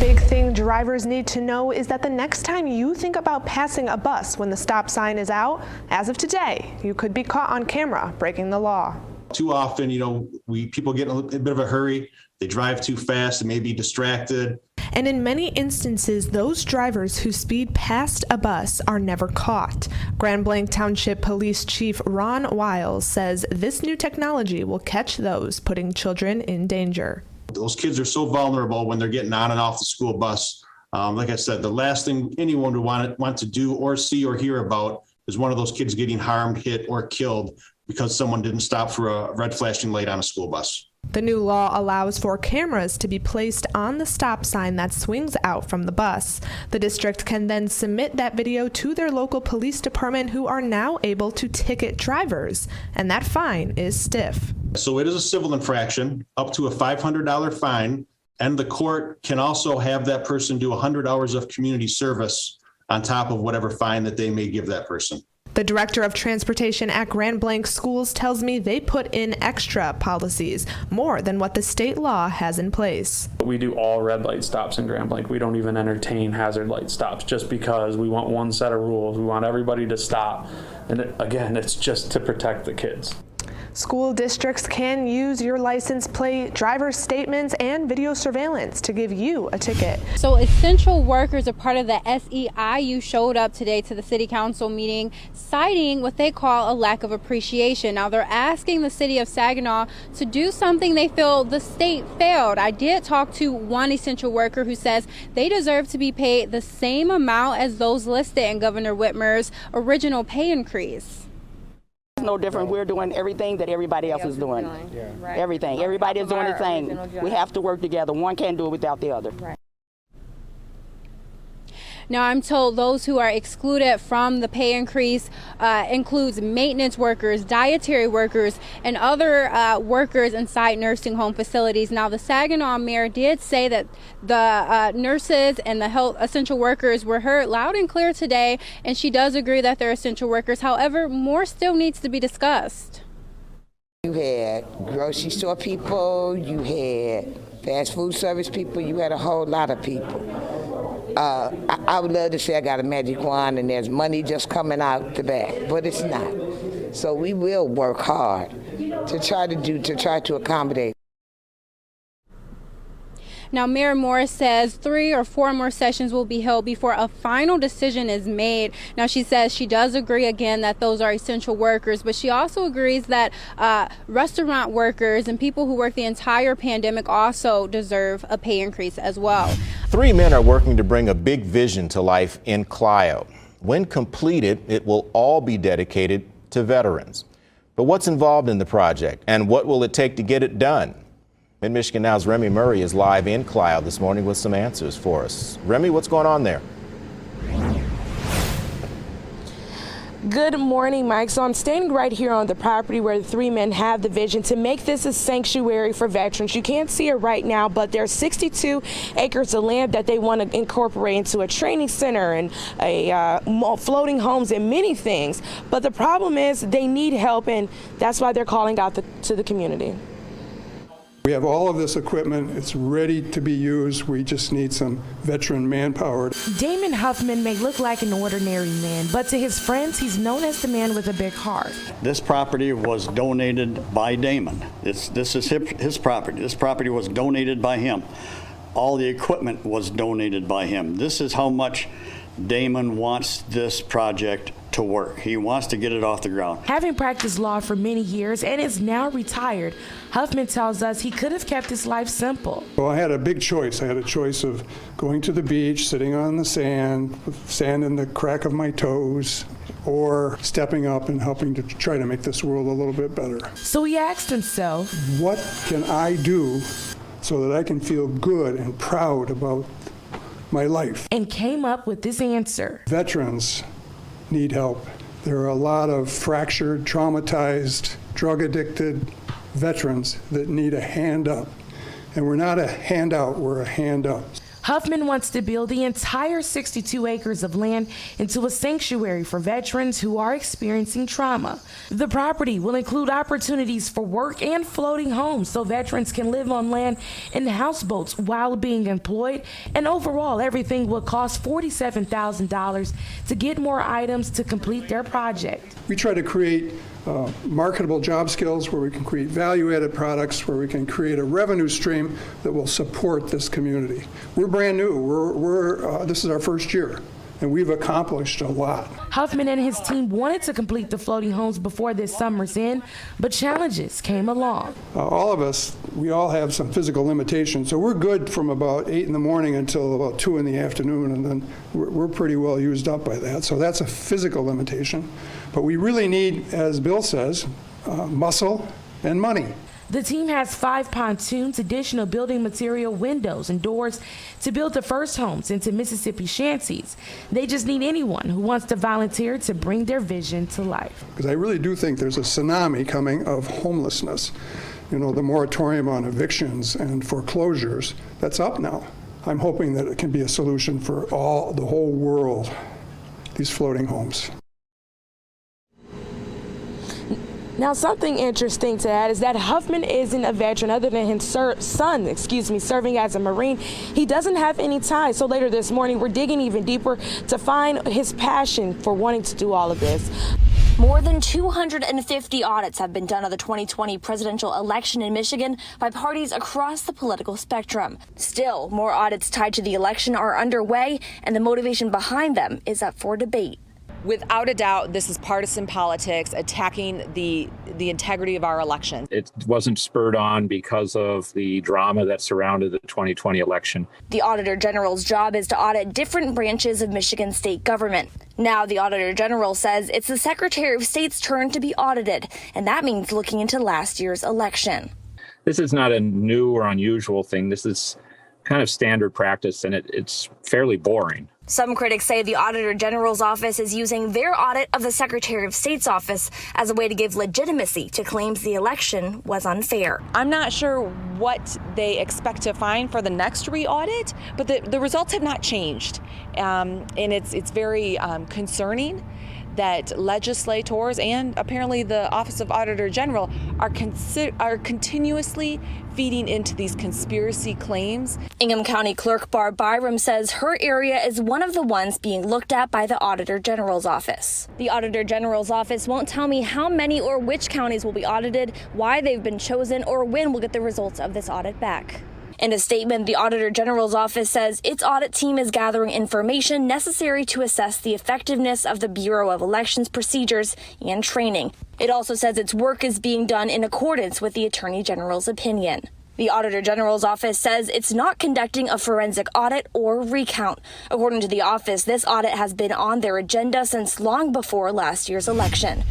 big thing drivers need to know is that the next time you think about passing a bus when the stop sign is out, as of today, you could be caught on camera breaking the law. Too often, people get in a bit of a hurry. They drive too fast and may be distracted. And in many instances, those drivers who speed past a bus are never caught. Grand Blanc Township Police Chief Ron Wiles says this new technology will catch those putting children in danger. Those kids are so vulnerable when they're getting on and off the school bus. Like I said, the last thing anyone would want to do or see or hear about is one of those kids getting harmed, hit, or killed because someone didn't stop for a red flashing light on a school bus. The new law allows for cameras to be placed on the stop sign that swings out from the bus. The district can then submit that video to their local police department, who are now able to ticket drivers, and that fine is stiff. So it is a civil infraction, up to a $500 fine, and the court can also have that person do 100 hours of community service on top of whatever fine that they may give that person. The director of transportation at Grand Blanc Schools tells me they put in extra policies, more than what the state law has in place. We do all red light stops in Grand Blanc. We don't even entertain hazard light stops just because we want one set of rules. We want everybody to stop. And again, it's just to protect the kids. School districts can use your license plate, driver's statements, and video surveillance to give you a ticket. So essential workers, a part of the SEIU, showed up today to the city council meeting, citing what they call a lack of appreciation. Now they're asking the city of Saginaw to do something they feel the state failed. I did talk to one essential worker who says they deserve to be paid the same amount as those listed in Governor Whitmer's original pay increase. It's no different. We're doing everything that everybody else is doing. Everything. Everybody is doing the thing. We have to work together. One can't do it without the other. Right. Now, I'm told those who are excluded from the pay increase includes maintenance workers, dietary workers, and other workers inside nursing home facilities. Now, the Saginaw mayor did say that the nurses and the health essential workers were heard loud and clear today, and she does agree that they're essential workers. However, more still needs to be discussed. You had grocery store people, you had fast food service people, you had a whole lot of people. I would love to say I got a magic wand and there's money just coming out the back, but it's not. So we will work hard to try to accommodate. Now, Mayor Morris says 3 or 4 more sessions will be held before a final decision is made. Now, she says she does agree again that those are essential workers, but she also agrees that restaurant workers and people who work the entire pandemic also deserve a pay increase as well. 3 men are working to bring a big vision to life in Clio. When completed, it will all be dedicated to veterans. But what's involved in the project, and what will it take to get it done? Mid-Michigan Now's Remy Murray is live in Clio this morning with some answers for us. Remy, what's going on there? Good morning, Mike. So I'm standing right here on the property where the 3 men have the vision to make this a sanctuary for veterans. You can't see it right now, but there's 62 acres of land that they want to incorporate into a training center and a floating homes and many things. But the problem is they need help, and that's why they're calling out to the community. We have all of this equipment. It's ready to be used. We just need some veteran manpower. Damon Huffman may look like an ordinary man, but to his friends, he's known as the man with a big heart. This property was donated by Damon. This is his property. This property was donated by him. All the equipment was donated by him. This is how much Damon wants this project to work. He wants to get it off the ground. Having practiced law for many years and is now retired, Huffman tells us he could have kept his life simple. Well, I had a big choice. I had a choice of going to the beach, sitting on the sand, with sand in the crack of my toes, or stepping up and helping to try to make this world a little bit better. So he asked himself, what can I do so that I can feel good and proud about my life? And came up with this answer. Veterans need help. There are a lot of fractured, traumatized, drug-addicted veterans that need a hand up. And we're not a handout, we're a hand up. Huffman wants to build the entire 62 acres of land into a sanctuary for veterans who are experiencing trauma. The property will include opportunities for work and floating homes so veterans can live on land in houseboats while being employed, and overall everything will cost $47,000 to get more items to complete their project. We try to create marketable job skills where we can create value-added products, where we can create a revenue stream that will support this community. We're brand new. This is our first year, and we've accomplished a lot. Huffman and his team wanted to complete the floating homes before this summer's end, but challenges came along. All of us, we all have some physical limitations, so we're good from about 8 in the morning until about 2 in the afternoon, and then we're pretty well used up by that. So that's a physical limitation. But we really need, as Bill says, muscle and money. The team has 5 pontoons, additional building material, windows, and doors to build the first homes into Mississippi shanties. They just need anyone who wants to volunteer to bring their vision to life. Because I really do think there's a tsunami coming of homelessness. You know, the moratorium on evictions and foreclosures, that's up now. I'm hoping that it can be a solution for the whole world, these floating homes. Now, something interesting to add is that Huffman isn't a veteran other than his son, serving as a Marine. He doesn't have any ties. So later this morning, we're digging even deeper to find his passion for wanting to do all of this. More than 250 audits have been done of the 2020 presidential election in Michigan by parties across the political spectrum. Still, more audits tied to the election are underway, and the motivation behind them is up for debate. Without a doubt, this is partisan politics attacking the integrity of our election. It wasn't spurred on because of the drama that surrounded the 2020 election. The Auditor General's job is to audit different branches of Michigan state government. Now, the Auditor General says it's the Secretary of State's turn to be audited, and that means looking into last year's election. This is not a new or unusual thing. This is kind of standard practice, and it's fairly boring. Some critics say the Auditor General's office is using their audit of the Secretary of State's office as a way to give legitimacy to claims the election was unfair. I'm not sure what they expect to find for the next re-audit, but the results have not changed. And it's very concerning that legislators and apparently the Office of Auditor General are continuously feeding into these conspiracy claims. Ingham County Clerk Barb Byram says her area is one of the ones being looked at by the Auditor General's office. The Auditor General's office won't tell me how many or which counties will be audited, why they've been chosen, or when we'll get the results of this audit back. In a statement, the Auditor General's office says its audit team is gathering information necessary to assess the effectiveness of the Bureau of Elections procedures and training. It also says its work is being done in accordance with the Attorney General's opinion. The Auditor General's office says it's not conducting a forensic audit or recount. According to the office, this audit has been on their agenda since long before last year's election.